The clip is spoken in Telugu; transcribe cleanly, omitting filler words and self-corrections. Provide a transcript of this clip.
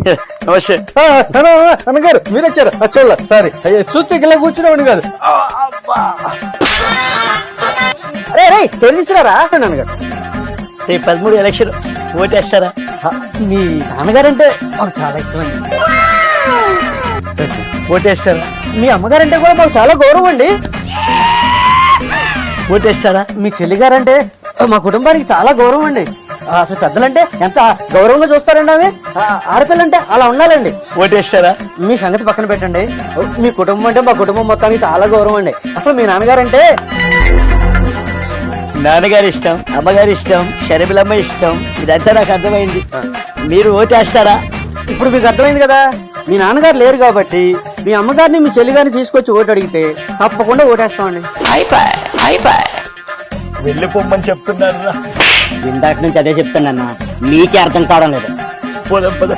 నమస్తే. అన్నగారు మీరు వచ్చారు చూడాలి సారీ చూస్తే ఇలా కూర్చునేవాడిని కాదు. చెల్లిస్తున్నారా నాన్నగారు? రేపు 13 ఎలక్షన్ ఓటేస్తారా? మీ నాన్నగారంటే మాకు చాలా ఇష్టం అండి. ఓటేస్తారా? మీ అమ్మగారంటే కూడా మాకు చాలా గౌరవం అండి. ఓటేస్తారా? మీ చెల్లిగారంటే మా కుటుంబానికి చాలా గౌరవం అండి. అసలు పెద్దలంటే ఎంత గౌరవంగా చూస్తారండి ఆమె. ఆడపిల్లంటే అలా ఉండాలండి. ఓటేస్తారా? మీ సంగతి పక్కన పెట్టండి. మీ కుటుంబం అంటే మా కుటుంబం మొత్తానికి చాలా గౌరవం అండి. అసలు మీ నాన్నగారంటే నాన్నగారి ఇష్టం, అమ్మగారి ఇష్టం, షర్మిలమ్మ ఇష్టం, ఇదంతా నాకు అర్థమైంది. మీరు ఓటేస్తారా? ఇప్పుడు మీకు అర్థమైంది కదా. మీ నాన్నగారు లేరు కాబట్టి మీ అమ్మగారిని మీ చెల్లిగారిని తీసుకొచ్చి ఓటు అడిగితే తప్పకుండా ఓటేస్తామండి. వెళ్ళిపోమ్మని చెప్తున్నారా? ఇందాక నుంచి అదే చెప్తానన్నా, మీకే అర్థం కావడం లేదు. పోదాం పద.